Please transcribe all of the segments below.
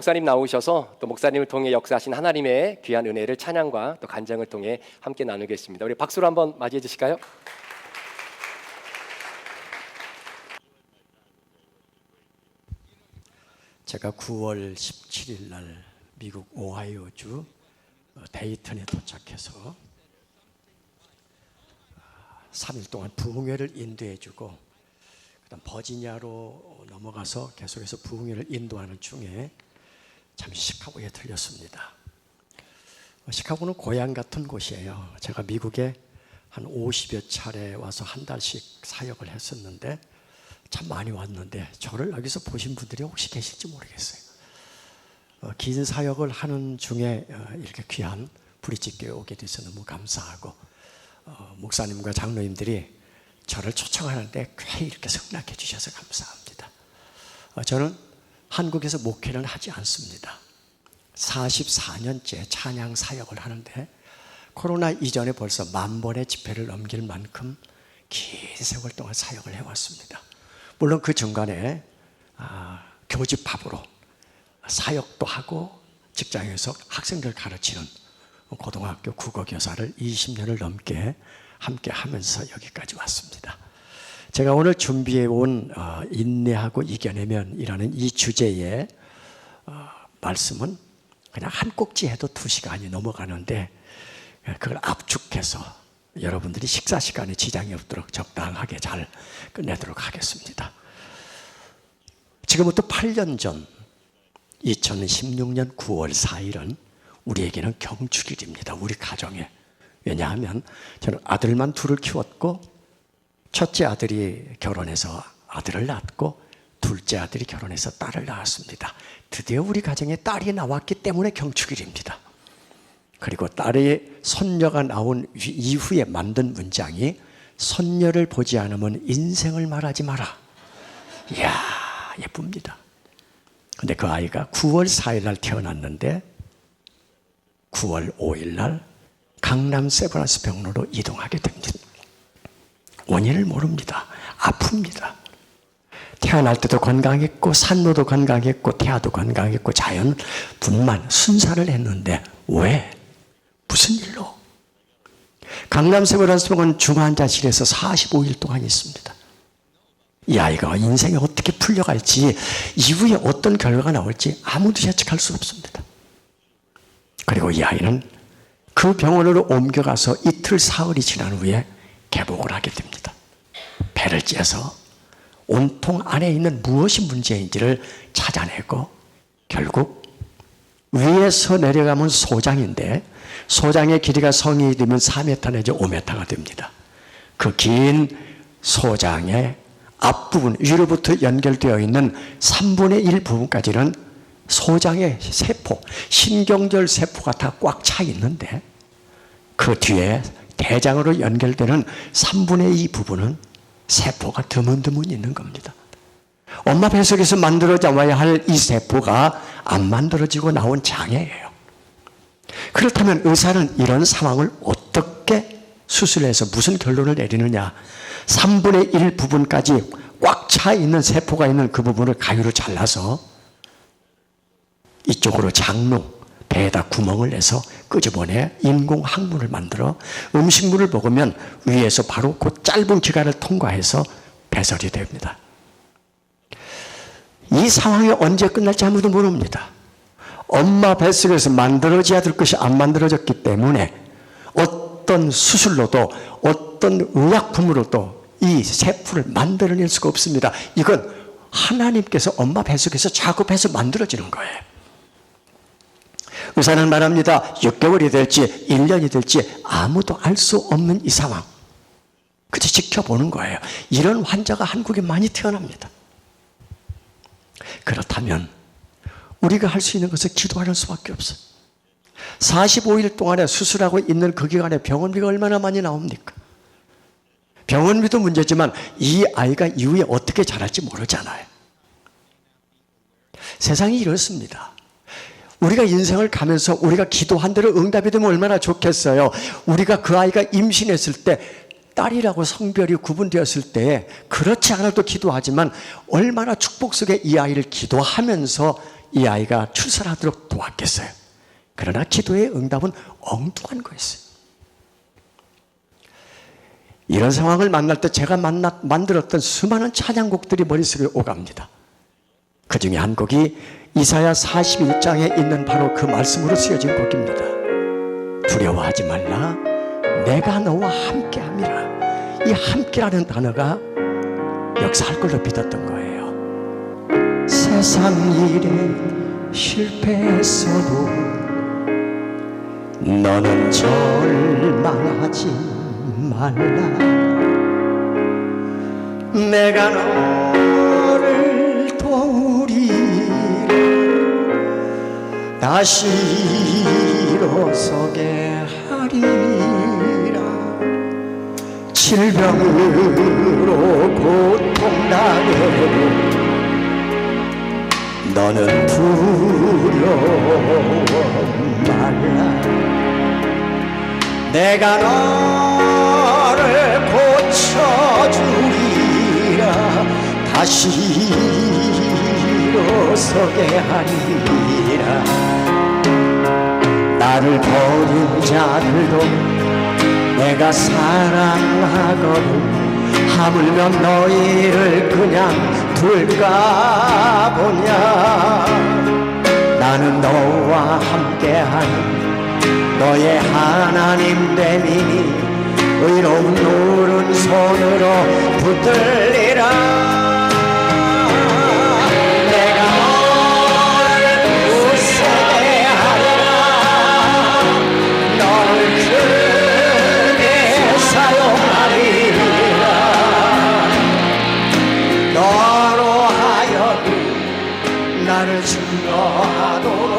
목사님 나오셔서 또 목사님을 통해 역사하신 하나님의 귀한 은혜를 찬양과 또 간증을 통해 함께 나누겠습니다. 우리 박수로 한번 맞이해 주실까요? 제가 9월 17일 날 미국 오하이오주 데이턴에 도착해서 3일 동안 부흥회를 인도해주고 그다음 버지니아로 넘어가서 계속해서 부흥회를 인도하는 중에 잠시 시카고에 들렸습니다. 시카고는 고향 같은 곳이에요. 제가 미국에 한 50여 차례 와서 한 달씩 사역을 했었는데 참 많이 왔는데 저를 여기서 보신 분들이 혹시 계실지 모르겠어요. 긴 사역을 하는 중에 이렇게 귀한 브릿지교회 오게 돼서 너무 감사하고 목사님과 장로님들이 저를 초청하는데 꽤 이렇게 승낙해 주셔서 감사합니다. 저는 한국에서 목회는 하지 않습니다. 44년째 찬양 사역을 하는데 코로나 이전에 벌써 10,000번의 집회를 넘길 만큼 긴 세월 동안 사역을 해왔습니다. 물론 그 중간에 교집합으로 사역도 하고 직장에서 학생들 가르치는 고등학교 국어교사를 20년을 넘게 함께 하면서 여기까지 왔습니다. 제가 오늘 준비해 온 인내하고 이겨내면이라는 이 주제의 말씀은 그냥 한 꼭지 해도 2시간이 넘어가는데 그걸 압축해서 여러분들이 식사 시간에 지장이 없도록 적당하게 잘 끝내도록 하겠습니다. 지금부터 8년 전 2016년 9월 4일은 우리에게는 경축일입니다. 우리 가정에. 왜냐하면 저는 아들만 둘을 키웠고 첫째 아들이 결혼해서 아들을 낳았고 둘째 아들이 결혼해서 딸을 낳았습니다. 드디어 우리 가정에 딸이 나왔기 때문에 경축일입니다. 그리고 딸의 손녀가 나온 이후에 만든 문장이 손녀를 보지 않으면 인생을 말하지 마라. 이야, 예쁩니다. 근데 그 아이가 9월 4일 날 태어났는데 9월 5일 날 강남 세브란스 병원으로 이동하게 됩니다. 원인을 모릅니다. 아픕니다. 태어날 때도 건강했고 산모도 건강했고 태아도 건강했고 자연분만 순사를 했는데 왜? 무슨 일로? 강남 세브란스 병원 중환자실에서 45일 동안 있습니다. 이 아이가 인생에 어떻게 풀려갈지 이후에 어떤 결과가 나올지 아무도 예측할 수 없습니다. 그리고 이 아이는 그 병원으로 옮겨가서 이틀 사흘이 지난 후에 개복을 하게 됩니다. 배를 째서 온통 안에 있는 무엇이 문제인지를 찾아내고 결국 위에서 내려가면 소장인데 소장의 길이가 성인이 되면 4m 내지 5m가 됩니다. 그 긴 소장의 앞부분 위로부터 연결되어 있는 3분의 1 부분까지는 소장의 세포, 신경절 세포가 다 꽉 차 있는데 그 뒤에 대장으로 연결되는 3분의 2 부분은 세포가 드문드문 있는 겁니다. 엄마 뱃속에서 만들어져야 할 이 세포가 안 만들어지고 나온 장애예요. 그렇다면 의사는 이런 상황을 어떻게 수술해서 무슨 결론을 내리느냐? 3분의 1 부분까지 꽉 차 있는 세포가 있는 그 부분을 가위로 잘라서 이쪽으로 장로, 배에다 구멍을 내서 끄집어내 인공 항문을 만들어 음식물을 먹으면 위에서 바로 그 짧은 기간을 통과해서 배설이 됩니다. 이 상황이 언제 끝날지 아무도 모릅니다. 엄마 뱃속에서 만들어져야 될 것이 안 만들어졌기 때문에 어떤 수술로도 어떤 의약품으로도 이 세포를 만들어낼 수가 없습니다. 이건 하나님께서 엄마 뱃속에서 작업해서 만들어지는 거예요. 의사는 말합니다. 6개월이 될지 1년이 될지 아무도 알 수 없는 이 상황. 그저 지켜보는 거예요. 이런 환자가 한국에 많이 태어납니다. 그렇다면 우리가 할 수 있는 것은 기도하는 수밖에 없어요. 45일 동안에 수술하고 있는 그 기간에 병원비가 얼마나 많이 나옵니까? 병원비도 문제지만 이 아이가 이후에 어떻게 자랄지 모르잖아요. 세상이 이렇습니다. 우리가 인생을 가면서 우리가 기도한 대로 응답이 되면 얼마나 좋겠어요. 우리가 그 아이가 임신했을 때 딸이라고 성별이 구분되었을 때 그렇지 않아도 기도하지만 얼마나 축복 속에 이 아이를 기도하면서 이 아이가 출산하도록 도왔겠어요. 그러나 기도의 응답은 엉뚱한 거였어요. 이런 상황을 만날 때 제가 만들었던 수많은 찬양곡들이 머릿속에 오갑니다. 그 중에 한 곡이 이사야 41장에 있는 바로 그 말씀으로 쓰여진 곡입니다. 두려워하지 말라, 내가 너와 함께함이라. 이 함께라는 단어가 역사할 걸로 믿었던 거예요. 세상 일에 실패했어도 너는 절망하지 말라. 내가 너를 도우리라. 다시 일어서게 하리라. 질병으로 고통당해도 너는 두려워 말라. 내가 너를 고쳐주리라. 다시 일어서게 하리라. 나를 버린 자들도 내가 사랑하거든. 하물며 너희를 그냥 둘까 보냐. 나는 너와 함께하는 너의 하나님 됨이니 의로운 오른손으로 붙들리라. 내가 너를 굳세게 하리라. 너를 크게 사용하리라. 너로 하여금 나를 증거하도록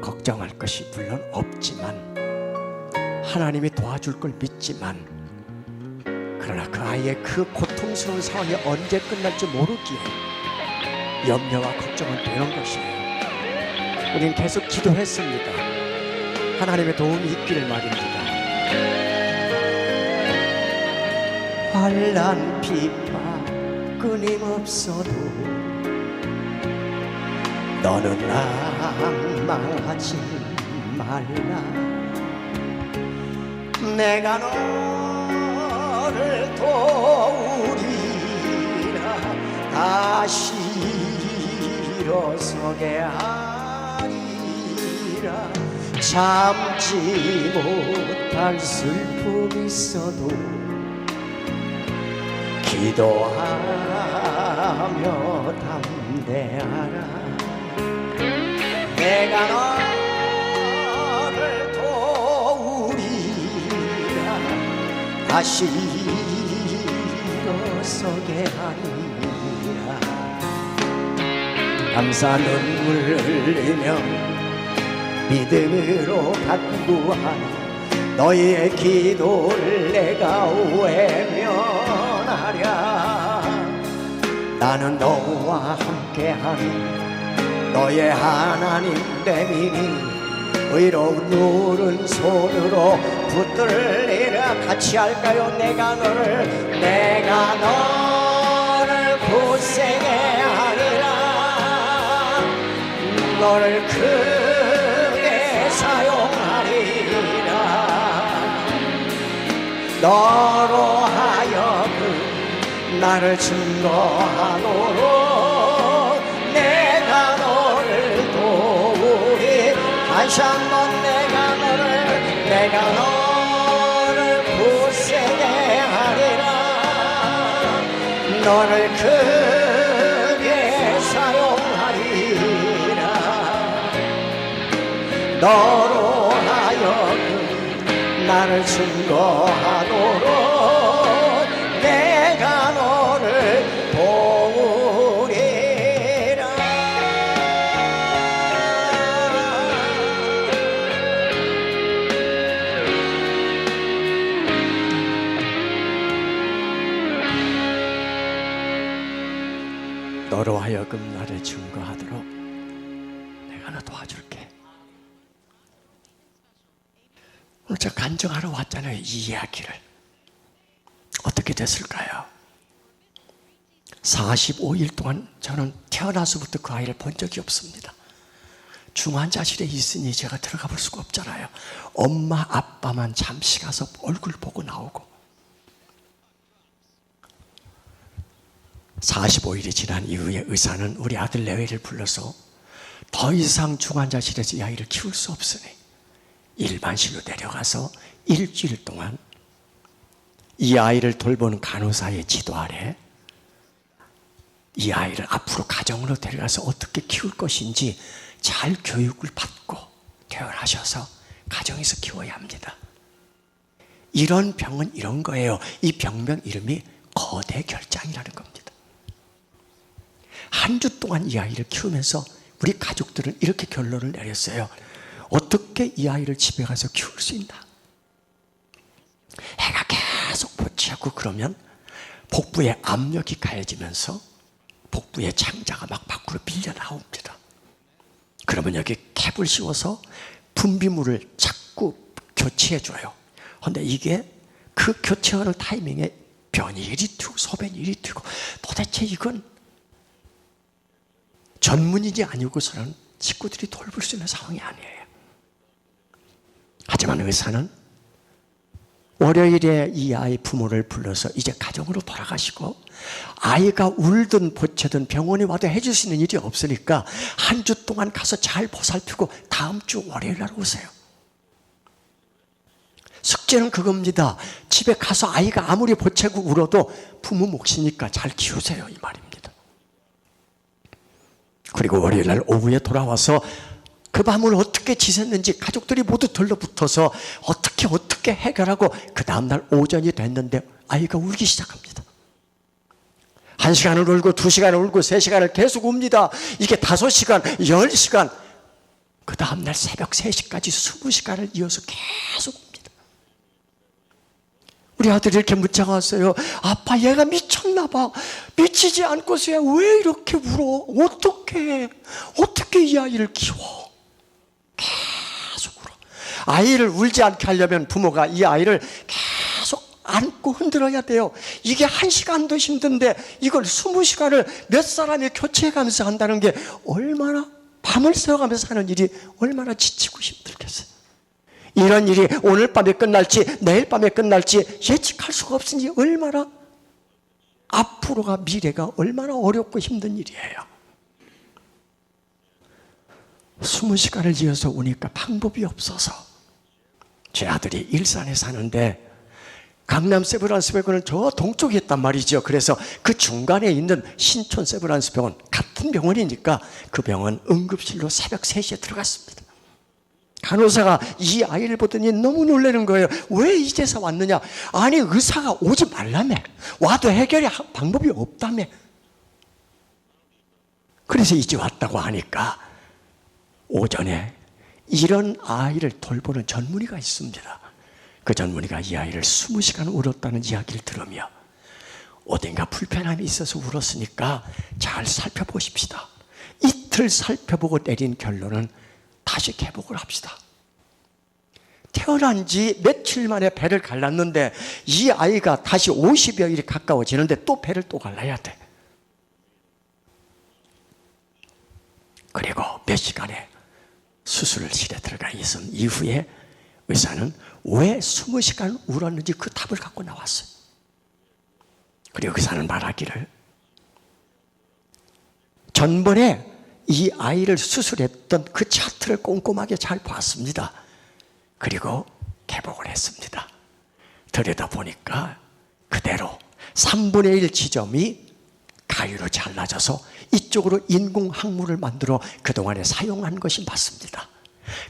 걱정할 것이 물론 없지만 하나님이 도와줄 걸 믿지만, 그러나 그 아이의 그 고통스러운 상황이 언제 끝날지 모르기에 염려와 걱정은 되는 것이에요. 우리는 계속 기도했습니다. 하나님의 도움이 있기를 말입니다. 환난 비파 끊임없어도 너는 낭망하지 말라. 내가 너를 도우리라. 다시 일어서게 하리라. 참지 못할 슬픔이 있어도 기도하며 담대하라. 내가 너를 도우리라. 다시 일어서게 하리라. 감사 눈물 흘리며 믿음으로 간구하는 너희의 기도를 내가 외면하랴. 나는 너와 함께하리 너의 하나님 됨이니 의로운 오른손으로 붙들리라. 같이 할까요? 내가 너를 굳세게 하리라. 너를 크게 사용하리라. 너로 하여금 나를 증거하도록 내가 너를 도우리. 다시 한번 내가 너를 굳세게 하리라. 너를 크게 사용하리라. 너로 하여금 나를 증거하도록 내가 너를 도우리라. 너로 하여금 나를 증거하도록 내가 너 도와줄게. 간증하러 왔잖아요. 이 이야기를. 어떻게 됐을까요? 45일 동안 저는 태어나서부터 그 아이를 본 적이 없습니다. 중환자실에 있으니 제가 들어가 볼 수가 없잖아요. 엄마 아빠만 잠시 가서 얼굴 보고 나오고, 45일이 지난 이후에 의사는 우리 아들 레위를 불러서 더 이상 중환자실에서 이 아이를 키울 수 없으니 일반실로 데려가서 일주일 동안 이 아이를 돌보는 간호사의 지도 아래 이 아이를 앞으로 가정으로 데려가서 어떻게 키울 것인지 잘 교육을 받고 퇴원하셔서 가정에서 키워야 합니다. 이런 병은 이런 거예요. 이 병명 이름이 거대 결장이라는 겁니다. 한 주 동안 이 아이를 키우면서 우리 가족들은 이렇게 결론을 내렸어요. 어떻게 이 아이를 집에 가서 키울 수 있나? 해가 계속 보채고 그러면 복부에 압력이 가해지면서 복부의 창자가 막 밖으로 밀려 나옵니다. 그러면 여기 캡을 씌워서 분비물을 자꾸 교체해줘요. 그런데 이게 그 교체하는 타이밍에 변이 이리 튀고 소변이 이리 튀고 도대체 이건 전문인이 아니고서는 식구들이 돌볼 수 있는 상황이 아니에요. 하지만 의사는 월요일에 이 아이 부모를 불러서 이제 가정으로 돌아가시고 아이가 울든 보채든 병원에 와도 해줄 수 있는 일이 없으니까 한 주 동안 가서 잘 보살피고 다음 주 월요일 날 오세요. 숙제는 그겁니다. 집에 가서 아이가 아무리 보채고 울어도 부모 몫이니까 잘 키우세요, 이 말입니다. 그리고 월요일 날 오후에 돌아와서 그 밤을 어떻게 지냈는지 가족들이 모두 들러붙어서 어떻게 해결하고 그 다음날 오전이 됐는데 아이가 울기 시작합니다. 1시간을 울고 2시간을 울고 3시간을 계속 웁니다. 이게 5시간, 10시간, 그 다음날 새벽 3시까지 20시간을 이어서 계속 웁니다. 우리 아들이 이렇게 문자가 왔어요. 아빠, 얘가 미쳤나 봐. 미치지 않고서야 왜 이렇게 울어? 어떻게 이 아이를 키워? 계속 울어. 아이를 울지 않게 하려면 부모가 이 아이를 계속 안고 흔들어야 돼요. 이게 1시간도 힘든데 이걸 20시간을 몇 사람이 교체해가면서 한다는 게 얼마나, 밤을 새워가면서 하는 일이 얼마나 지치고 힘들겠어요. 이런 일이 오늘 밤에 끝날지 내일 밤에 끝날지 예측할 수가 없으니 얼마나 앞으로가, 미래가 얼마나 어렵고 힘든 일이에요. 20시간을 이어서 오니까 방법이 없어서 제 아들이 일산에 사는데 강남 세브란스 병원은 저 동쪽에 있단 말이죠. 그래서 그 중간에 있는 신촌 세브란스 병원, 같은 병원이니까 그 병원 응급실로 새벽 3시에 들어갔습니다. 간호사가 이 아이를 보더니 너무 놀라는 거예요. 왜 이제서 왔느냐? 아니, 의사가 오지 말라며. 와도 해결이 방법이 없다며. 그래서 이제 왔다고 하니까 오전에 이런 아이를 돌보는 전문의가 있습니다. 그 전문의가 이 아이를 20시간 울었다는 이야기를 들으며 어딘가 불편함이 있어서 울었으니까 잘 살펴보십시다. 이틀 살펴보고 내린 결론은 다시 개복을 합시다. 태어난 지 며칠 만에 배를 갈랐는데 이 아이가 다시 50여일이 가까워지는데 또 배를 또 갈라야 돼. 그리고 몇 시간에 수술실에 들어가 있은 이후에 의사는 왜 20시간 울었는지 그 답을 갖고 나왔어요. 그리고 의사는 말하기를, 전번에 이 아이를 수술했던 그 차트를 꼼꼼하게 잘 봤습니다. 그리고 개복을 했습니다. 들여다보니까 그대로 3분의 1 지점이 가위로 잘라져서 이쪽으로 인공항문을 만들어 그동안에 사용한 것이 맞습니다.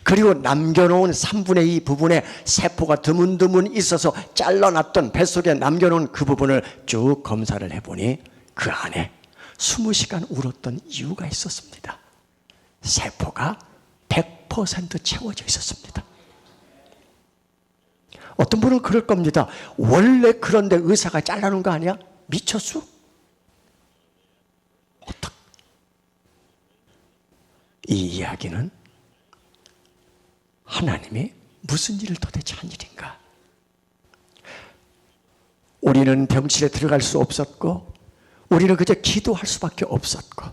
그리고 남겨놓은 3분의 2 부분에 세포가 드문드문 있어서 잘라놨던 뱃속에 남겨놓은 그 부분을 쭉 검사를 해보니 그 안에 20시간 울었던 이유가 있었습니다. 세포가 100% 채워져 있었습니다. 어떤 분은 그럴 겁니다. 원래 그런데 의사가 잘라놓은 거 아니야? 미쳤어? 어떡? 이 이야기는 하나님이 무슨 일을 도대체 한 일인가? 우리는 병실에 들어갈 수 없었고 우리는 그저 기도할 수밖에 없었고,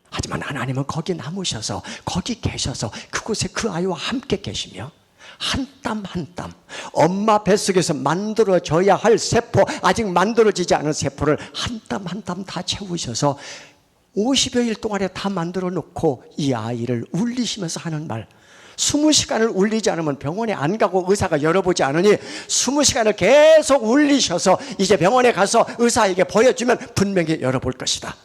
하지만 하나님은 거기 남으셔서 거기 계셔서 그곳에 그 아이와 함께 계시며 한 땀 한 땀 엄마 뱃속에서 만들어져야 할 세포, 아직 만들어지지 않은 세포를 한 땀 한 땀 다 채우셔서 50여일 동안에 다 만들어 놓고 이 아이를 울리시면서 하는 말, 20시간을 울리지 않으면 병원에 안 가고 의사가 열어보지 않으니 20시간을 계속 울리셔서 이제 병원에 가서 의사에게 보여주면 분명히 열어볼 것이다.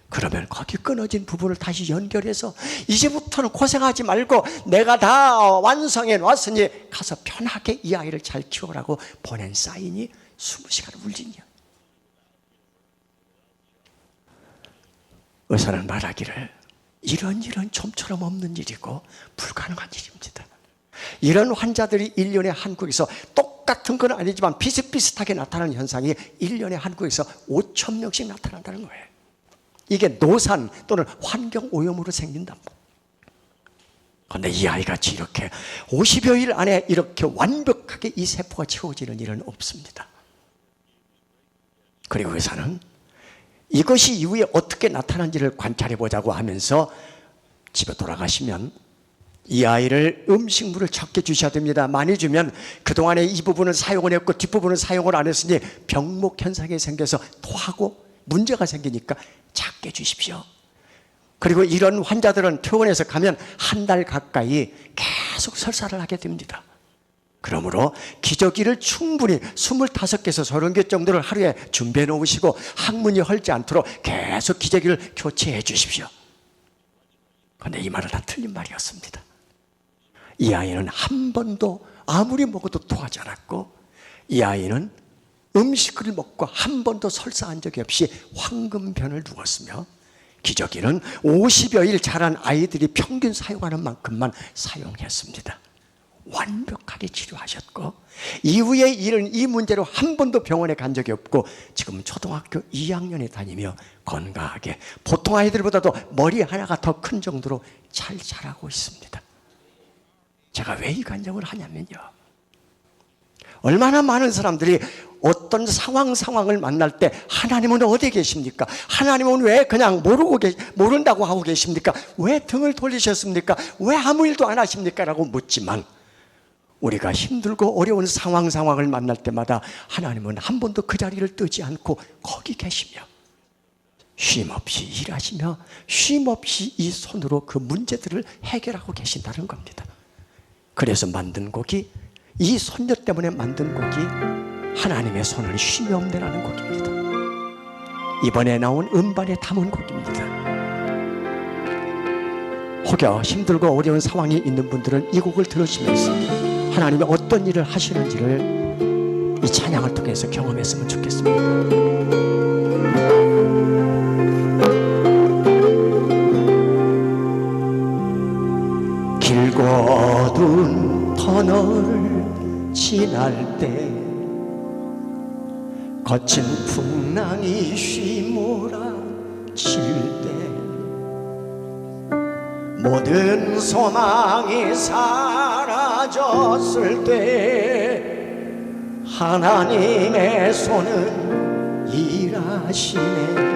그러면 거기 끊어진 부분을 다시 연결해서 이제부터는 고생하지 말고 내가 다 완성해 놨으니 가서 편하게 이 아이를 잘 키우라고 보낸 사인이 20시간 울리냐. 의사는 말하기를 이런 일은 좀처럼 없는 일이고 불가능한 일입니다. 이런 환자들이 1년에 한국에서 똑같은 건 아니지만 비슷비슷하게 나타나는 현상이 1년에 한국에서 5천 명씩 나타난다는 거예요. 이게 노산 또는 환경오염으로 생긴다. 그런데 이 아이같이 이렇게 50여일 안에 이렇게 완벽하게 이 세포가 채워지는 일은 없습니다. 그리고 의사는 이것이 이후에 어떻게 나타난지를 관찰해 보자고 하면서 집에 돌아가시면 이 아이를 음식물을 적게 주셔야 됩니다. 많이 주면 그동안에 이 부분은 사용을 했고 뒷부분은 사용을 안 했으니 병목 현상이 생겨서 토하고 문제가 생기니까 작게 주십시오. 그리고 이런 환자들은 퇴원해서 가면 한 달 가까이 계속 설사를 하게 됩니다. 그러므로 기저귀를 충분히 25개에서 30개 정도를 하루에 준비해 놓으시고 항문이 헐지 않도록 계속 기저귀를 교체해 주십시오. 그런데 이 말은 다 틀린 말이었습니다. 이 아이는 한 번도 아무리 먹어도 토하지 않았고 이 아이는 음식을 먹고 한 번도 설사한 적이 없이 황금변을 누웠으며 기저귀는 50여일 자란 아이들이 평균 사용하는 만큼만 사용했습니다. 완벽하게 치료하셨고 이후에 이런 이 문제로 한 번도 병원에 간 적이 없고 지금 초등학교 2학년에 다니며 건강하게 보통 아이들보다도 머리 하나가 더 큰 정도로 잘 자라고 있습니다. 제가 왜 이 간증을 하냐면요, 얼마나 많은 사람들이 어떤 상황을 만날 때 하나님은 어디 계십니까? 하나님은 왜 그냥 모른다고 하고 계십니까? 왜 등을 돌리셨습니까? 왜 아무 일도 안 하십니까? 라고 묻지만 우리가 힘들고 어려운 상황을 만날 때마다 하나님은 한 번도 그 자리를 뜨지 않고 거기 계시며 쉼없이 일하시며 쉼없이 이 손으로 그 문제들을 해결하고 계신다는 겁니다. 그래서 만든 곡이, 이 손녀 때문에 만든 곡이 하나님의 손은 쉼이 없네라는 곡입니다. 이번에 나온 음반에 담은 곡입니다. 혹여 힘들고 어려운 상황이 있는 분들은 이 곡을 들으시면서 하나님이 어떤 일을 하시는지를 이 찬양을 통해서 경험했으면 좋겠습니다. 길고 어두운 터널을 지날 때 거친 풍랑이 휘몰아칠 때 모든 소망이 사라졌을 때 하나님의 손은 일하시네.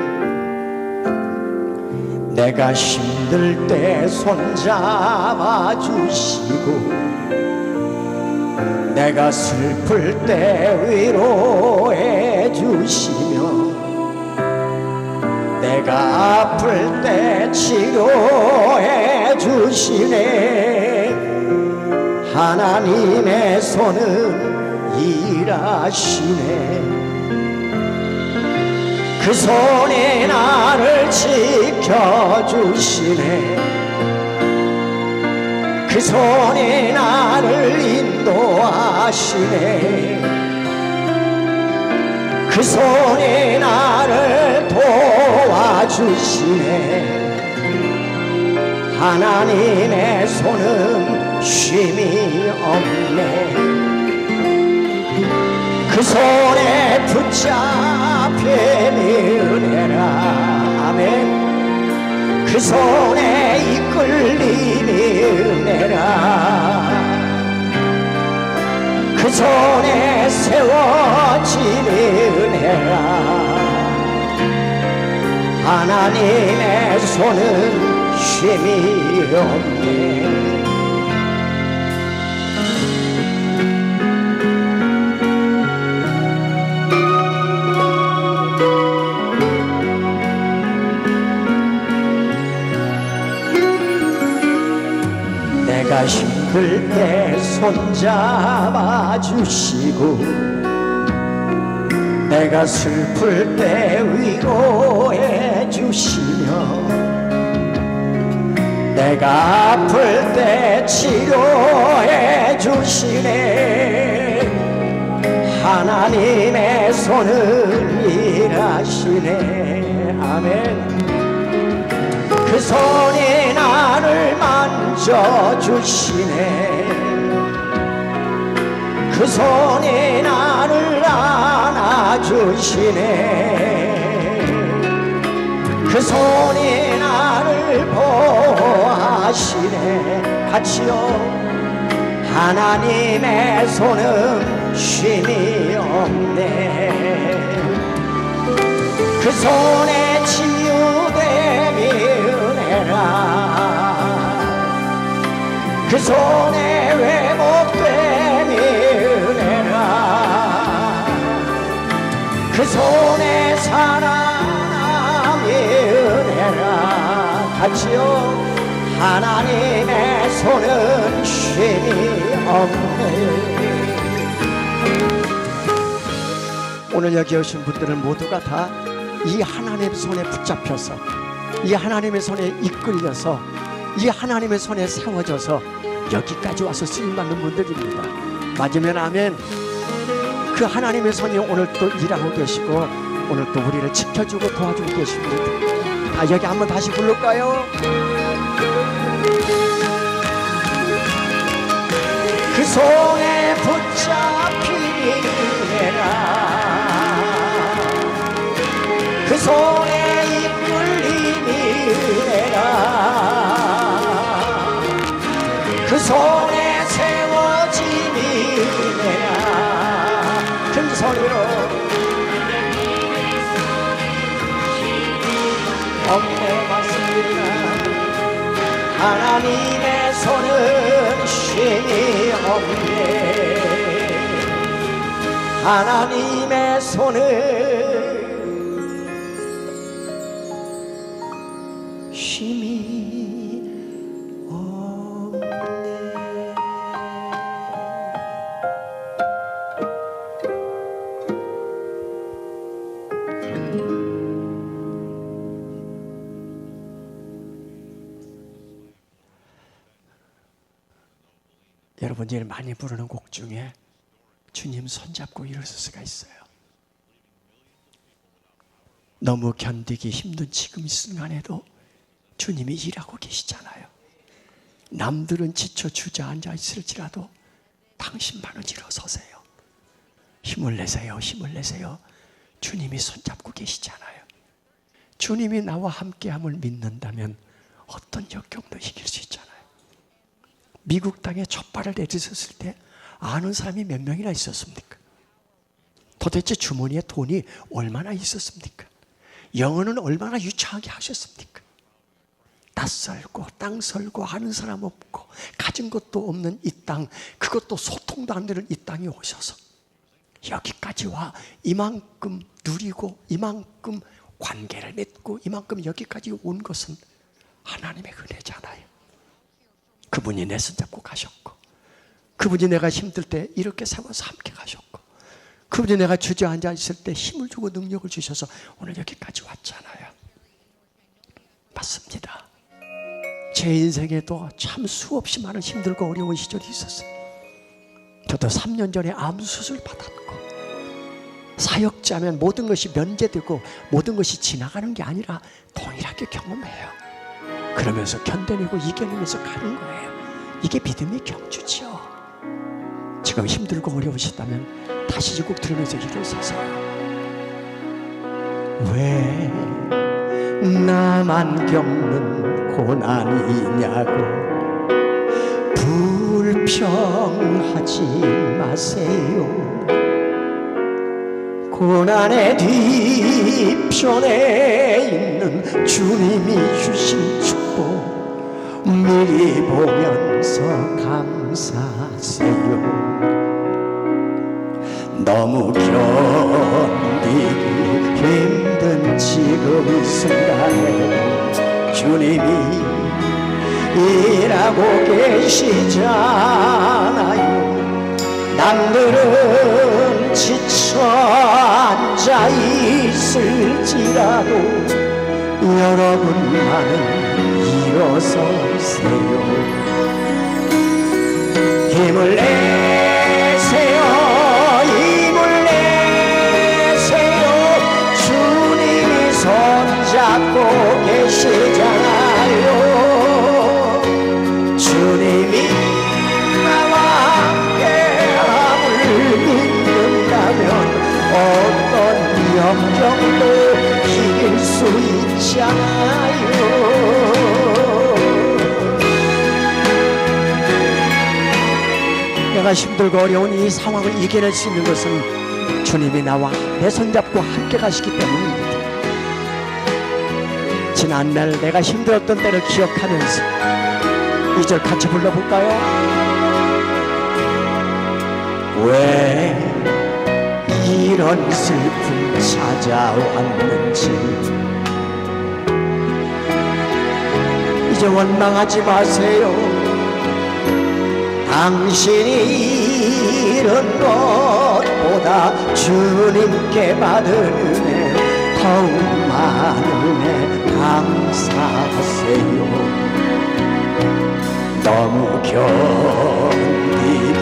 내가 힘들 때 손잡아 주시고 내가 슬플 때 위로해 주시며 내가 아플 때 치료해 주시네. 하나님의 손은 일하시네. 그 손이 나를 지켜주시네. 그 손이 나를 인도하시네. 그 손이 나를 도와주시네. 하나님의 손은 쉼이 없네. 그 손에 붙잡힌 은혜라. 아멘. 그 손에 이끌림이 은혜라. 그 손에 세워진 은혜라 하나님의 손은 쉼이 없네. 내가 힘들 때 손잡아 주시고 내가 슬플 때 위로해 주시며 내가 아플 때 치료해 주시네. 하나님의 손은 일하시네. 아멘. 그 손이 나를 만져주시네. 그 손이 나를 안아주시네. 그 손이 나를 보호하시네. 같이요. 하나님의 손은 쉼이 없네. 그 손에 치유됨이 그 손에 회복됨이 은혜라. 그 손에 살아남이 은혜라. 같이요. 하나님의 손은 쉼이 없네. 오늘 여기 오신 분들은 모두가 다 이 하나님의 손에 붙잡혀서 이 하나님의 손에 이끌려서 이 하나님의 손에 세워져서 여기까지 와서 쓰임받는 분들입니다. 맞으면 아멘. 그 하나님의 손이 오늘 또 일하고 계시고 오늘 또 우리를 지켜주고 도와주고 계십니다. 여기 한번 다시 부를까요? 그 손에 붙잡힌 은혜라. 그 손에 이끌림이 은혜라. 그 손에 세워짐이 은혜라. 큰 소리로 없네. 맞습니다. 하나님의 손은 쉼이 없네. 하나님의 손은 쉼이 없네. 여러분들이 많이 부르는 곡 중에 주님 손잡고 일어설 수가 있어요. 너무 견디기 힘든 지금 이 순간에도 주님이 일하고 계시잖아요. 남들은 지쳐 주저앉아 있을지라도 당신만은 일어서세요. 힘을 내세요. 힘을 내세요. 주님이 손잡고 계시잖아요. 주님이 나와 함께함을 믿는다면 어떤 역경도 이길 수 있잖아요. 미국 땅에 첫 발을 내딛었을 때 아는 사람이 몇 명이나 있었습니까? 도대체 주머니에 돈이 얼마나 있었습니까? 영어는 얼마나 유창하게 하셨습니까? 낯설고 땅설고 아는 사람 없고 가진 것도 없는 이 땅, 그것도 소통도 안 되는 이 땅에 오셔서 여기까지 와 이만큼 누리고 이만큼 관계를 맺고 이만큼 여기까지 온 것은 하나님의 은혜잖아요. 그분이 내 손잡고 가셨고, 그분이 내가 힘들 때 이렇게 세워서 함께 가셨고, 그분이 내가 주저앉아 있을 때 힘을 주고 능력을 주셔서 오늘 여기까지 왔잖아요. 맞습니다. 제 인생에도 참 수없이 많은 힘들고 어려운 시절이 있었어요. 저도 3년 전에 암 수술 받았고, 사역자면 모든 것이 면제되고 모든 것이 지나가는 게 아니라 동일하게 경험해요. 그러면서 견뎌내고 이겨내면서 가는 거예요. 이게 믿음의 경주지요. 지금 힘들고 어려우시다면 다시 이 곡 들으면서 일어서세요. 왜 나만 겪는 고난이냐고 불평하지 마세요. 고난의 뒤편에 있는 주님이 주신 축복 미리 보면서 감사하세요. 너무 견디기 힘든 지금 이 순간에 주님이 일하고 계시잖아요. 남들은 지쳐 앉아 있을지라도 여러분만은 일어서세요. 힘을 내세요. 힘을 내세요. 주님이 손잡고 계시잖아요. 주님이 나와 함께함을 믿는다면 어떤 역경도 이길 수 있잖아요. 내가 힘들고 어려운 이 상황을 이겨낼 수 있는 것은 주님이 나와 내 손잡고 함께 가시기 때문입니다. 지난날 내가 힘들었던 때를 기억하면서 2절 같이 불러볼까요? 왜 이런 슬픔 찾아왔는지 이제 원망하지 마세요. 당신이 잃은 것보다 주님께 받은 은혜 더욱 많은 은혜 감사하세요. 너무 견디기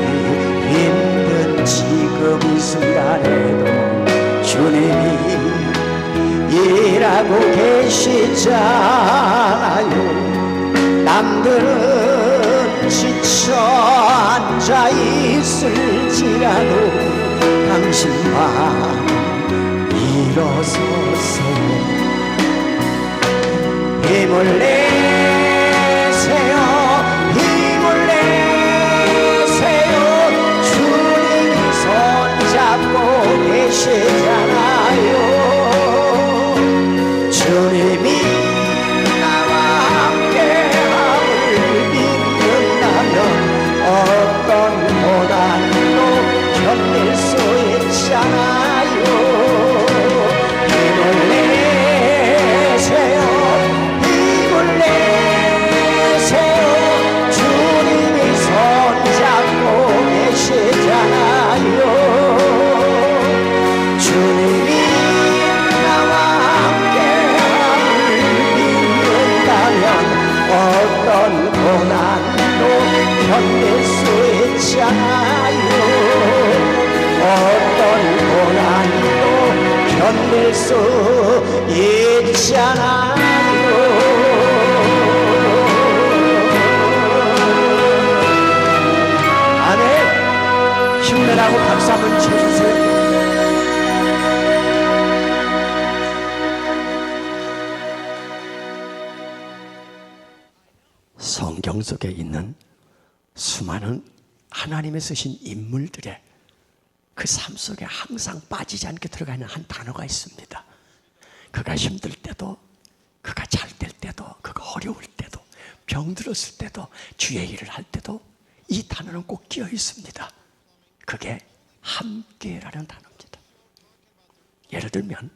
힘든 지금 이 순간에도 주님이 일하고 계시잖아요. 남들은 지쳐 앉아 있을지라도 당신만 일어서세요. 힘을 내세요. 힘을 내세요. 주님이 손잡고 계시잖아요. 주님이 나와 함께함을 믿는다면 어떤 고난도 견딜 수 있잖아요. 힘을 내세요. 힘을 내세요. 주님이 손잡고 계시잖아요. 주님이 나와 함께함을 믿는다면 어떤 고난도 견딜 수 있잖아요. 어떤 고난도 견딜 수 있잖아요. 아멘. 힘내라고 박수 한번 쳐주세요. 성경 속에 있는 수많은 하나님의 쓰신 인물들의 그 삶 속에 항상 빠지지 않게 들어가 있는 한 단어가 있습니다. 그가 힘들 때도, 그가 잘 될 때도, 그가 어려울 때도, 병들었을 때도, 주의 일을 할 때도 이 단어는 꼭 끼어 있습니다. 그게 함께라는 단어입니다. 예를 들면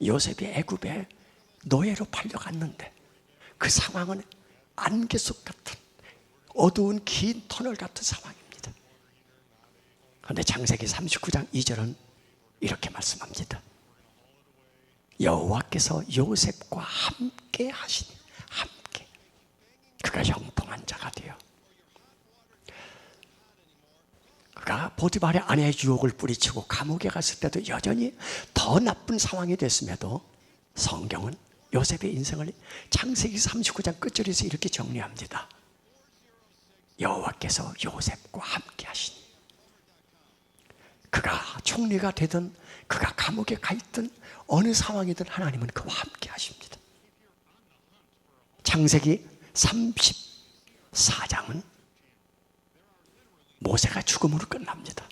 요셉이 애굽에 노예로 팔려갔는데 그 상황은 안개 속 같은 어두운 긴 터널 같은 상황입니다. 그런데 창세기 39장 2절은 이렇게 말씀합니다. 여호와께서 요셉과 함께 하시니, 함께 그가 형통한 자가 되어 그가 보디발의 아내의 유혹을 뿌리치고 감옥에 갔을 때도 여전히 더 나쁜 상황이 됐음에도 성경은 요셉의 인생을 창세기 39장 끝절에서 이렇게 정리합니다. 여호와께서 요셉과 함께 하시니, 그가 총리가 되든 그가 감옥에 가 있든 어느 상황이든 하나님은 그와 함께 하십니다. 창세기 34장은 모세가 죽음으로 끝납니다.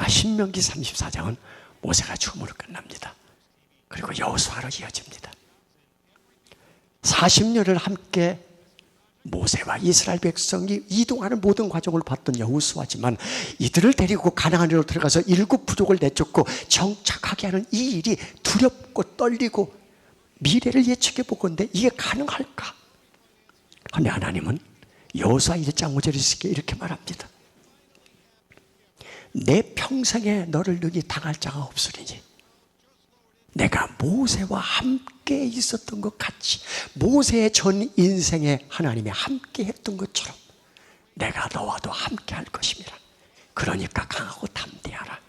신명기 34장은 모세가 죽음으로 끝납니다. 그리고 여호수아로 이어집니다. 40년을 함께 모세와 이스라엘 백성이 이동하는 모든 과정을 봤던 여호수아지만 이들을 데리고 가나안으로 들어가서 일곱 부족을 내쫓고 정착하게 하는 이 일이 두렵고 떨리고 미래를 예측해 보건데 이게 가능할까? 그런데 하나님은 여호수아 1장 5절에 이렇게 말합니다. 내 평생에 너를 능히 당할 자가 없으리니 내가 모세와 함께 있었던 것 같이 모세의 전 인생에 하나님이 함께 했던 것처럼 내가 너와도 함께 할 것입니다. 그러니까 강하고 담대하라.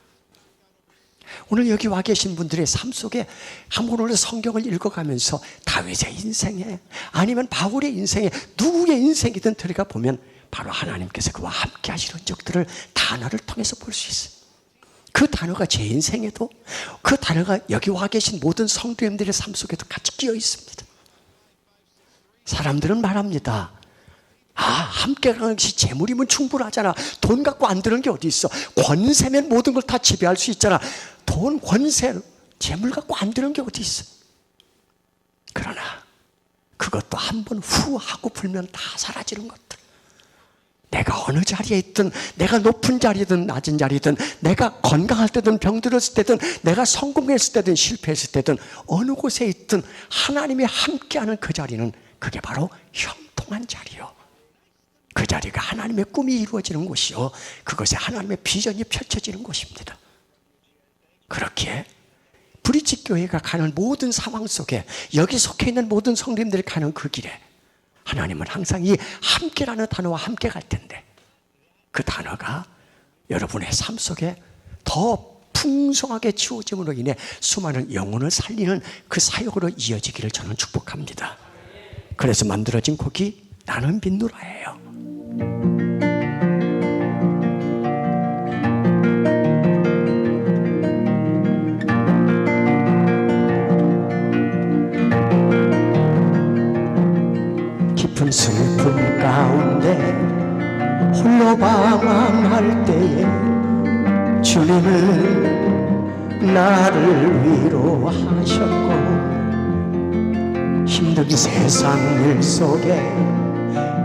오늘 여기 와 계신 분들의 삶 속에 한번 오늘 성경을 읽어가면서 다윗의 인생에 아니면 바울의 인생에 누구의 인생이든 들어가 보면 바로 하나님께서 그와 함께 하시는 적들을 단어를 통해서 볼 수 있어요. 그 단어가 제 인생에도 그 단어가 여기 와 계신 모든 성도님들의 삶 속에도 같이 끼어 있습니다. 사람들은 말합니다. 함께 가는 것이 재물이면 충분하잖아. 돈 갖고 안 되는 게 어디 있어. 권세면 모든 걸 다 지배할 수 있잖아. 돈, 권세, 재물 갖고 안 되는 게 어디 있어. 그러나 그것도 한번 후 하고 불면 다 사라지는 것들. 내가 어느 자리에 있든 내가 높은 자리든 낮은 자리든 내가 건강할 때든 병들었을 때든 내가 성공했을 때든 실패했을 때든 어느 곳에 있든 하나님이 함께하는 그 자리는 그게 바로 형통한 자리요. 그 자리가 하나님의 꿈이 이루어지는 곳이요. 그것에 하나님의 비전이 펼쳐지는 곳입니다. 그렇기에 브릿지 교회가 가는 모든 상황 속에 여기 속해 있는 모든 성도님들이 가는 그 길에 하나님은 항상 이 함께라는 단어와 함께 갈 텐데 그 단어가 여러분의 삶 속에 더 풍성하게 치워짐으로 인해 수많은 영혼을 살리는 그 사역으로 이어지기를 저는 축복합니다. 그래서 만들어진 곡이 나는 빛노라예요. 깊은 슬픔 가운데 홀로 방황할 때에 주님은 나를 위로하셨고 힘든 세상 일 속에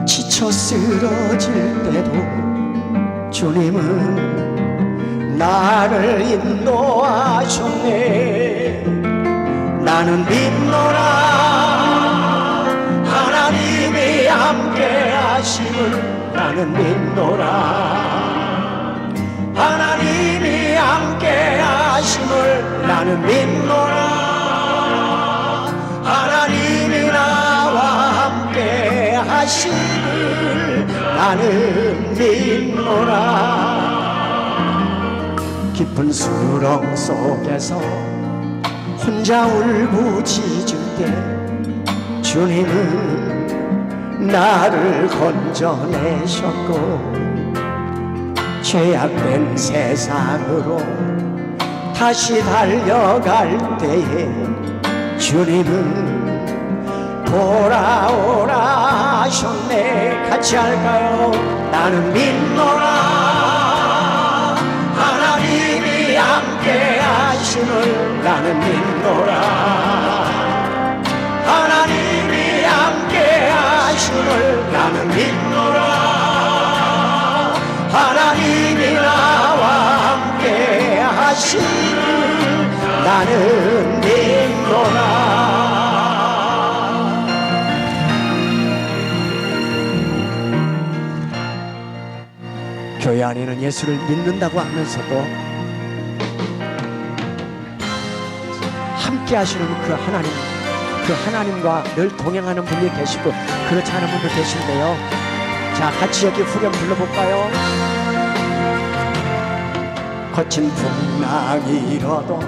지쳐 쓰러질 때도 주님은 나를 인도하셨네. 나는 믿노라 하나님이 함께 하심을 나는 믿노라 하나님이 함께 하심을 나는 믿노라 하나님이 나와 함께 하심을 나는 믿노라. 깊은 수렁 속에서 혼자 울부짖을 때 주님은 나를 건져내셨고 죄악된 세상으로 다시 달려갈 때에 주님은 돌아오라 하셨네. 같이 할까요? 나는 믿노라 하나님이 함께 하심을 나는 믿노라 하나님이 함께 하심을 나는 믿노라 하나님이 나와 함께 하심을 나는 믿노라. 교회 안에는 예수를 믿는다고 하면서도 함께 하시는 그 하나님과 늘 동행하는 분이 계시고 그렇지 않은 분도 계신데요. 자, 같이 여기 후렴 불러볼까요? 거친 풍랑이 일어도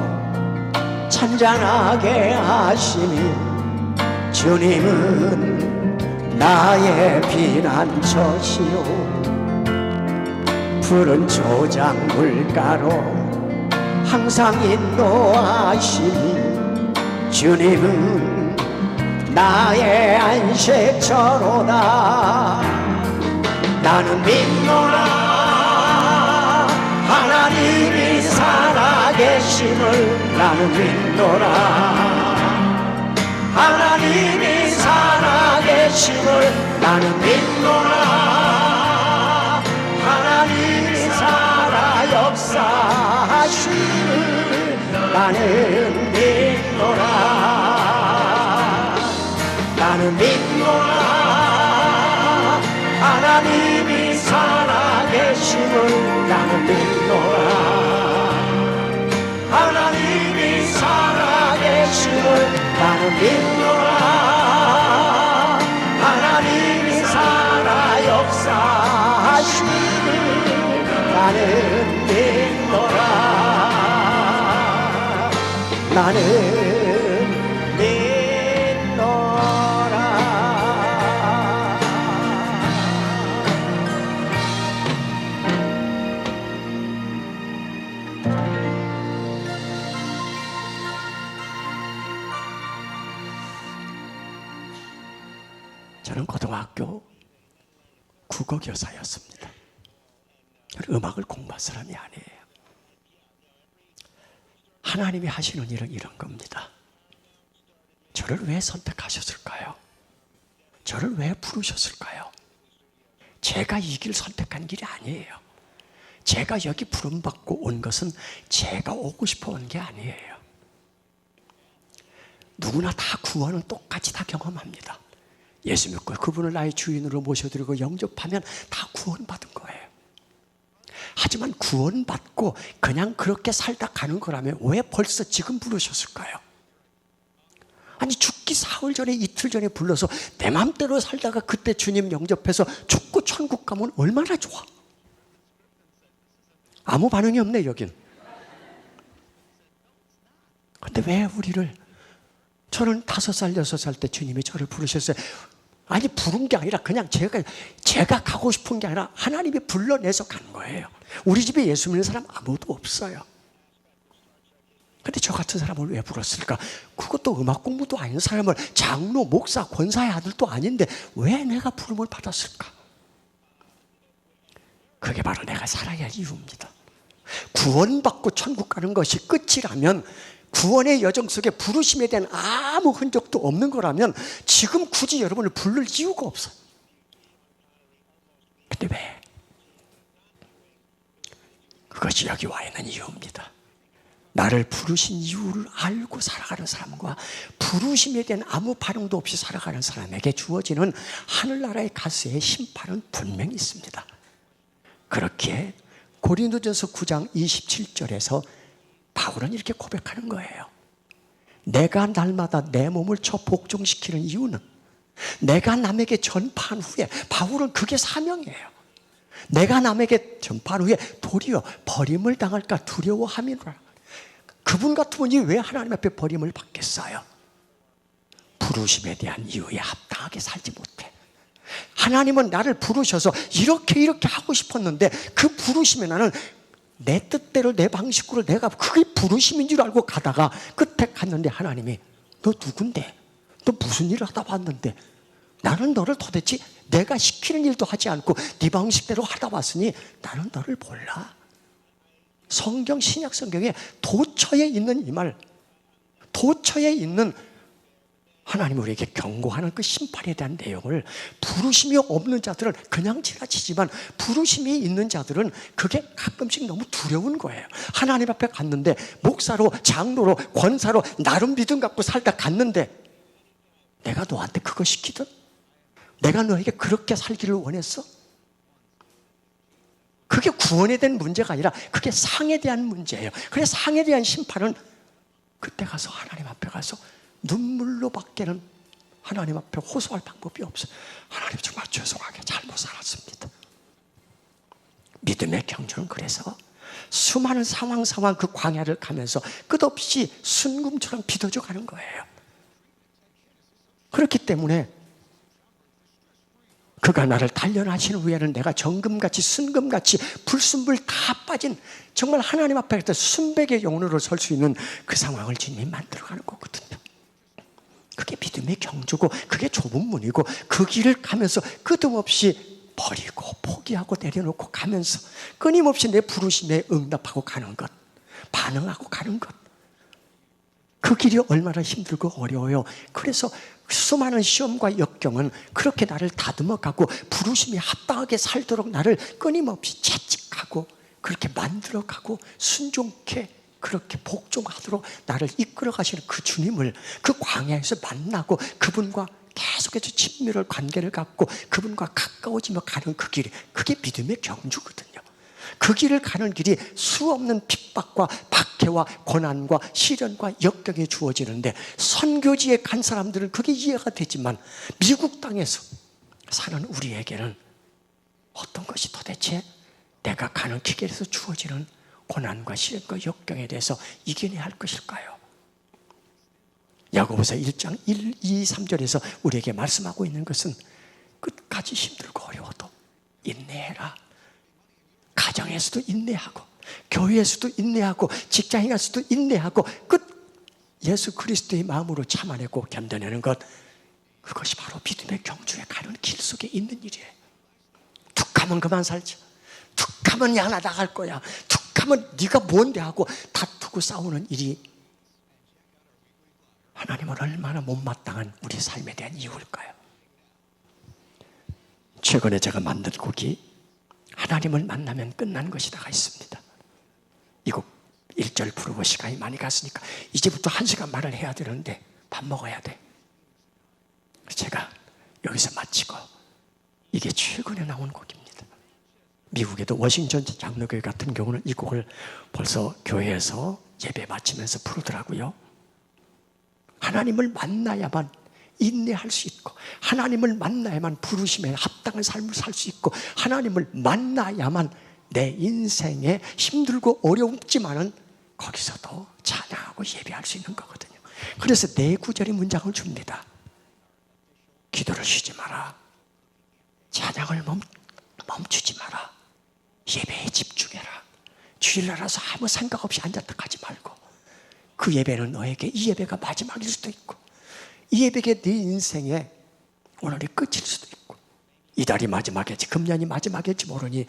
찬잔하게 하시니 주님은 나의 피난처시오. 푸른 조장 물가로 항상 인도하시니 주님은 나의 안식처로다. 나는 믿노라. 하나님이 살아계심을 나는 믿노라. 하나님이 살아계심을 나는 믿노라. 하나님이 살아 역사하심을 나는 믿노라. 나는 믿노라. 하나님이 살아계심을 나는 믿노라. 하나님이 살아계심을 나는 믿노라. 하나님이 살아 역사하심을 나는 믿노라. 나는 저는 고등학교 국어교사였습니다. 저는 음악을 공부한 사람이 아니에요. 하나님이 하시는 일은 이런 겁니다. 저를 왜 선택하셨을까요? 저를 왜 부르셨을까요? 제가 이 길 선택한 길이 아니에요. 제가 여기 부름받고 온 것은 제가 오고 싶어 온 게 아니에요. 누구나 다 구원은 똑같이 다 경험합니다. 예수 믿고 그분을 나의 주인으로 모셔드리고 영접하면 다 구원받은 거예요. 하지만 구원받고 그냥 그렇게 살다 가는 거라면 왜 벌써 지금 부르셨을까요? 아니 죽기 사흘 전에 이틀 전에 불러서 내 맘대로 살다가 그때 주님 영접해서 죽고 천국 가면 얼마나 좋아. 아무 반응이 없네 여긴. 근데 왜 우리를, 저는 5살 6살 때 주님이 저를 부르셨어요. 아니 부른 게 아니라 그냥 제가 가고 싶은 게 아니라 하나님이 불러내서 간 거예요. 우리 집에 예수 믿는 사람 아무도 없어요. 근데 저 같은 사람을 왜 불렀을까? 그것도 음악 공부도 아닌 사람을 장로, 목사, 권사의 아들도 아닌데 왜 내가 부름을 받았을까? 그게 바로 내가 살아야 할 이유입니다. 구원받고 천국 가는 것이 끝이라면, 구원의 여정 속에 부르심에 대한 아무 흔적도 없는 거라면 지금 굳이 여러분을 부를 이유가 없어요. 근데 왜? 그것이 여기 와 있는 이유입니다. 나를 부르신 이유를 알고 살아가는 사람과 부르심에 대한 아무 반응도 없이 살아가는 사람에게 주어지는 하늘나라의 가스의 심판은 분명히 있습니다. 그렇게 고린도전서 9장 27절에서 바울은 이렇게 고백하는 거예요. 내가 날마다 내 몸을 쳐 복종시키는 이유는 내가 남에게 전파한 후에, 바울은 그게 사명이에요. 내가 남에게 전파한 후에 도리어 버림을 당할까 두려워함이라. 그분 같으면 왜 하나님 앞에 버림을 받겠어요? 부르심에 대한 이유에 합당하게 살지 못해. 하나님은 나를 부르셔서 이렇게 하고 싶었는데 그 부르심에 나는 내 뜻대로 내 방식으로 내가 그게 부르심인 줄 알고 가다가 끝에 갔는데 하나님이 너 누군데? 너 무슨 일을 하다 왔는데? 나는 너를 도대체 내가 시키는 일도 하지 않고 네 방식대로 하다 왔으니 나는 너를 몰라. 성경, 신약 성경에 도처에 있는 이 말, 도처에 있는 하나님 우리에게 경고하는 그 심판에 대한 내용을, 부르심이 없는 자들은 그냥 지나치지만 부르심이 있는 자들은 그게 가끔씩 너무 두려운 거예요. 하나님 앞에 갔는데, 목사로, 장로로, 권사로 나름 믿음 갖고 살다 갔는데 내가 너한테 그거 시키든? 내가 너에게 그렇게 살기를 원했어? 그게 구원에 대한 문제가 아니라 그게 상에 대한 문제예요. 그래서 상에 대한 심판은 그때 가서 하나님 앞에 가서 눈물로 밖에는 하나님 앞에 호소할 방법이 없어요. 하나님 정말 죄송하게 잘못 살았습니다. 믿음의 경주는 그래서 수많은 상황 그 광야를 가면서 끝없이 순금처럼 빚어져 가는 거예요. 그렇기 때문에 그가 나를 단련하신 후에는 내가 정금같이 순금같이 불순물 다 빠진 정말 하나님 앞에 순백의 영혼으로 설 수 있는 그 상황을 주님이 만들어가는 거거든요. 그게 믿음의 경주고 그게 좁은 문이고 그 길을 가면서 끝없이 버리고 포기하고 내려놓고 가면서 끊임없이 내 부르심에 응답하고 가는 것, 반응하고 가는 것, 그 길이 얼마나 힘들고 어려워요. 그래서 수많은 시험과 역경은 그렇게 나를 다듬어가고 부르심에 합당하게 살도록 나를 끊임없이 채찍하고 그렇게 만들어가고 순종케 그렇게 복종하도록 나를 이끌어 가시는 그 주님을 그 광야에서 만나고 그분과 계속해서 친밀한 관계를 갖고 그분과 가까워지며 가는 그 길이, 그게 믿음의 경주거든요. 그 길을 가는 길이 수없는 핍박과 박해와 고난과 시련과 역경이 주어지는데, 선교지에 간 사람들은 그게 이해가 되지만 미국 땅에서 사는 우리에게는 어떤 것이 도대체 내가 가는 길에서 주어지는 고난과 시련과 역경에 대해서 이겨내야 할 것일까요? 야고보서 1장 1, 2, 3절에서 우리에게 말씀하고 있는 것은 끝까지 힘들고 어려워도 인내해라. 가정에서도 인내하고, 교회에서도 인내하고, 직장에 가서도 인내하고, 예수 그리스도의 마음으로 참아내고 견뎌내는 것, 그것이 바로 믿음의 경주에 가는 길 속에 있는 일이에요. 툭하면 그만 살자, 툭하면 야 나 나갈 거야, 툭하면 네가 뭔데 하고 다투고 싸우는 일이 하나님은 얼마나 못마땅한 우리 삶에 대한 이유일까요? 최근에 제가 만든 곡이 하나님을 만나면 끝나는 것이다가 있습니다. 이 곡 1절 부르고 시간이 많이 갔으니까 이제부터 1시간 말을 해야 되는데 밥 먹어야 돼. 제가 여기서 마치고, 이게 최근에 나온 곡입니다. 미국에도 워싱턴 장로교회 같은 경우는 이 곡을 벌써 교회에서 예배 마치면서 부르더라고요. 하나님을 만나야만 인내할 수 있고, 하나님을 만나야만 부르심에 합당한 삶을 살 수 있고, 하나님을 만나야만 내 인생에 힘들고 어렵지만은 거기서도 찬양하고 예배할 수 있는 거거든요. 그래서 네 구절의 문장을 줍니다. 기도를 쉬지 마라, 찬양을 멈추지 마라, 예배에 집중해라. 주일날라서 아무 생각 없이 앉았다 가지 말고, 그 예배는 너에게 이 예배가 마지막일 수도 있고, 이 예배가 네 인생의 오늘이 끝일 수도 있고, 이 달이 마지막일지 금년이 마지막일지 모르니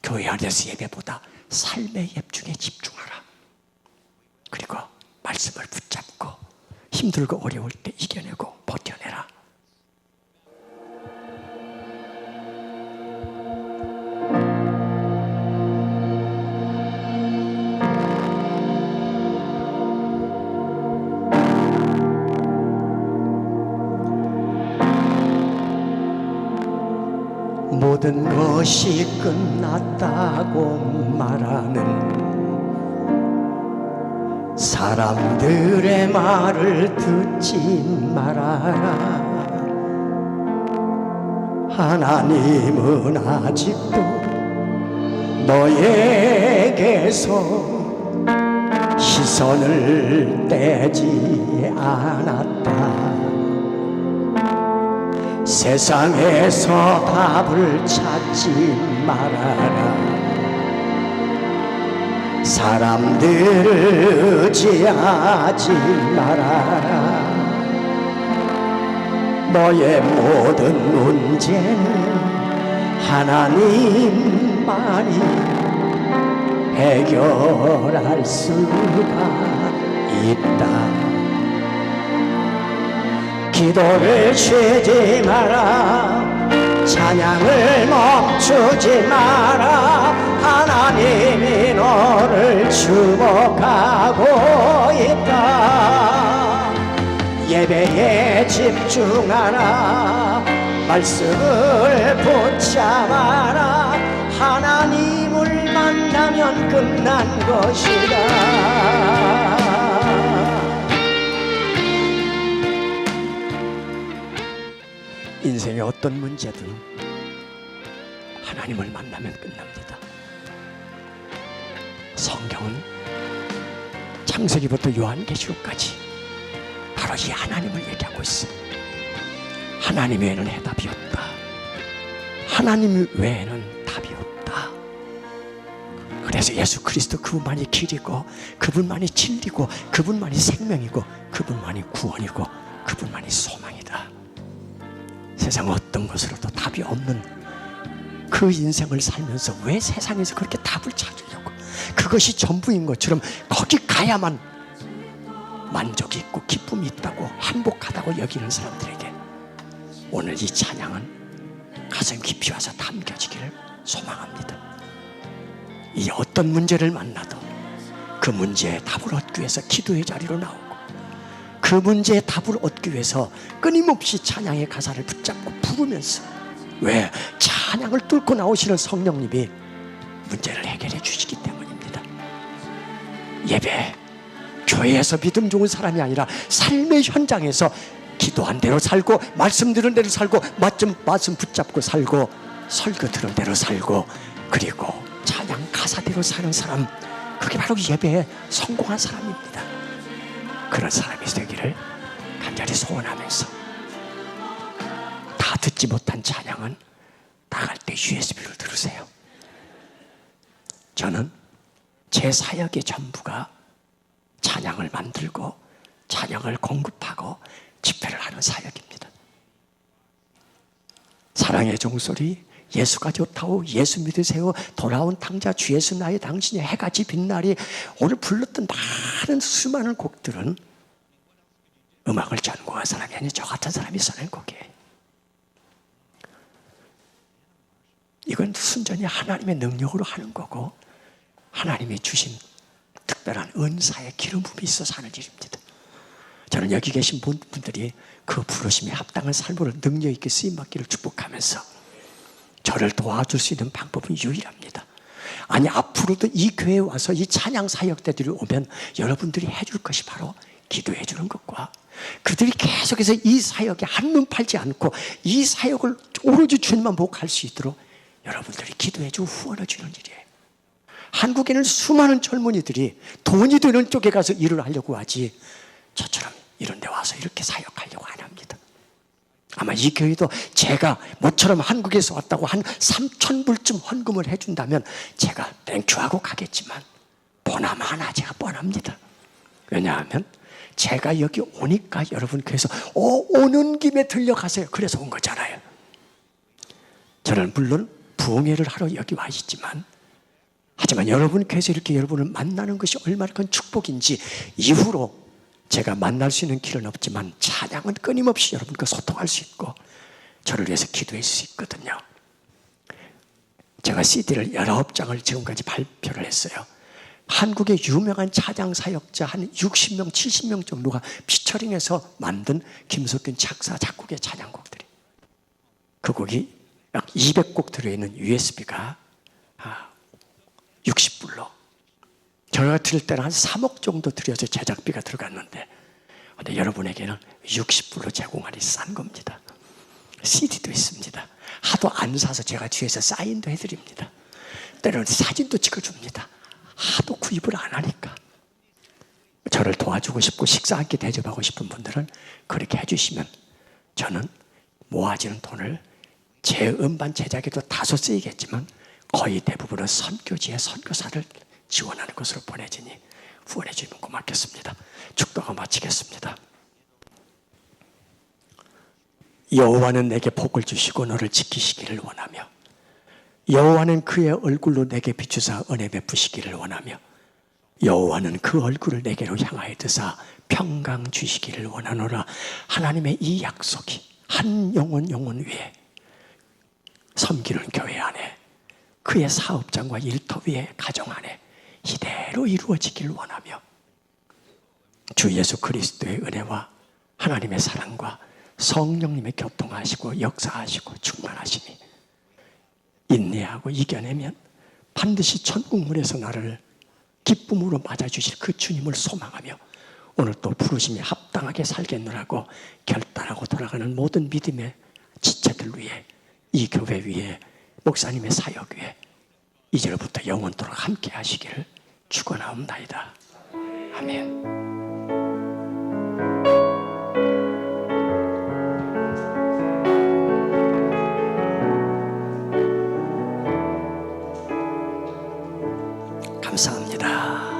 교회 안에서 예배보다 삶의 예중에 집중하라. 그리고 말씀을 붙잡고 힘들고 어려울 때 이겨내고 버텨내라. 모든 것이 끝났다고 말하는 사람들의 말을 듣지 말아라. 하나님은 아직도 너에게서 시선을 떼지 않았다. 세상에서 답을 찾지 말아라. 사람들을 의지하지 말아라. 너의 모든 문제는 하나님만이 해결할 수가 있다. 기도를 쉬지 마라. 찬양을 멈추지 마라. 하나님이 너를 축복하고 있다. 예배에 집중하라. 말씀을 붙잡아라. 하나님을 만나면 끝난 것이다. 인생의 어떤 문제든 하나님을 만나면 끝납니다. 성경은 창세기부터 요한계시록까지 바로 이 하나님을 얘기하고 있습니다. 하나님 외에는 해답이 없다. 하나님 외에는 답이 없다. 그래서 예수 그리스도 그분만이 길이고, 그분만이 진리고, 그분만이 생명이고, 그분만이 구원이고, 그분만이 소망이다. 세상 어떤 것으로도 답이 없는 그 인생을 살면서 왜 세상에서 그렇게 답을 찾으려고, 그것이 전부인 것처럼 거기 가야만 만족이 있고 기쁨이 있다고 행복하다고 여기는 사람들에게 오늘 이 찬양은 가슴 깊이 와서 담겨지기를 소망합니다. 이 어떤 문제를 만나도 그 문제에 답을 얻기 위해서 기도의 자리로 나오고, 그 문제에 답을 얻기 위해서 끊임없이 찬양의 가사를 붙잡고 부르면서, 왜? 찬양을 뚫고 나오시는 성령님이 문제를 해결해 주시기 때문입니다. 예배, 교회에서 믿음 좋은 사람이 아니라 삶의 현장에서 기도한 대로 살고, 말씀 들은 대로 살고, 말씀 붙잡고 살고, 설교 들은 대로 살고, 그리고 찬양 가사대로 사는 사람, 그게 바로 예배에 성공한 사람입니다. 그런 사람이 되기를 간절히 소원하면서, 다 듣지 못한 찬양은 나갈 때 USB를 들으세요. 저는 제 사역의 전부가 찬양을 만들고 찬양을 공급하고 집회를 하는 사역입니다. 사랑의 종소리, 예수가 좋다오, 예수 믿으세요, 돌아온 탕자, 주 예수 나의 당신의 해같이 빛나리, 오늘 불렀던 많은 수많은 곡들은 음악을 전공한 사람이 아닌 저 같은 사람이 써낸 곡이에요. 이건 순전히 하나님의 능력으로 하는 거고, 하나님이 주신 특별한 은사의 기름 부음이 있어서 하는 일입니다. 저는 여기 계신 분들이 그 부르심에 합당한 삶으로 능력 있게 쓰임받기를 축복하면서, 저를 도와줄 수 있는 방법은 유일합니다. 아니, 앞으로도 이 교회에 와서 이 찬양 사역대들이 오면 여러분들이 해줄 것이 바로 기도해 주는 것과, 그들이 계속해서 이 사역에 한눈 팔지 않고 이 사역을 오로지 주님만 보고 갈 수 있도록 여러분들이 기도해 주고 후원해 주는 일이에요. 한국에는 수많은 젊은이들이 돈이 되는 쪽에 가서 일을 하려고 하지, 저처럼 이런 데 와서 이렇게 사역하려고 안 합니다. 아마 이 교회도 제가 모처럼 한국에서 왔다고 한 3,000불쯤 헌금을 해준다면 제가 땡큐하고 가겠지만, 보나마나 제가 뻔합니다. 왜냐하면 제가 여기 오니까 여러분 교회에서 오는 김에 들려가세요, 그래서 온 거잖아요. 저는 물론 부흥회를 하러 여기 와 있지만, 하지만 여러분 교회에서 이렇게 여러분을 만나는 것이 얼마나 큰 축복인지, 이후로 제가 만날 수 있는 길은 없지만 찬양은 끊임없이 여러분과 소통할 수 있고 저를 위해서 기도할 수 있거든요. 제가 CD를 19장을 지금까지 발표를 했어요. 한국의 유명한 찬양 사역자 한 60명, 70명 정도가 피처링해서 만든 김석균 작사, 작곡의 찬양곡들이, 그 곡이 약 200곡 들어있는 USB가 60불로, 저희가 들을 때는 한 3억 정도 들여서 제작비가 들어갔는데, 근데 여러분에게는 60불로 제공하니 싼 겁니다. CD도 있습니다. 하도 안 사서 제가 뒤에서 사인도 해드립니다. 때로는 사진도 찍어줍니다. 하도 구입을 안 하니까. 저를 도와주고 싶고 식사 함께 대접하고 싶은 분들은 그렇게 해주시면 저는 모아지는 돈을 제 음반 제작에도 다소 쓰이겠지만 거의 대부분은 선교지의 선교사를 지원하는 것으로 보내지니 후원해 주시면 고맙겠습니다. 축도가 마치겠습니다. 여호와는 내게 복을 주시고 너를 지키시기를 원하며, 여호와는 그의 얼굴로 내게 비추사 은혜 베푸시기를 원하며, 여호와는 그 얼굴을 내게로 향하여 드사 평강 주시기를 원하노라. 하나님의 이 약속이 한 영혼 위에, 섬기는 교회 안에, 그의 사업장과 일터 위에, 가정 안에 이대로 이루어지기를 원하며, 주 예수 그리스도의 은혜와 하나님의 사랑과 성령님의 교통하시고 역사하시고 충만하심이 인내하고 이겨내면 반드시 천국문에서 나를 기쁨으로 맞아주실 그 주님을 소망하며, 오늘 또 부르심에 합당하게 살겠노라고 결단하고 돌아가는 모든 믿음의 지체들 위해, 이 교회 위에, 목사님의 사역 위에 이제부터 영원토록 함께 하시기를 축원하옵나이다. 아멘. 감사합니다.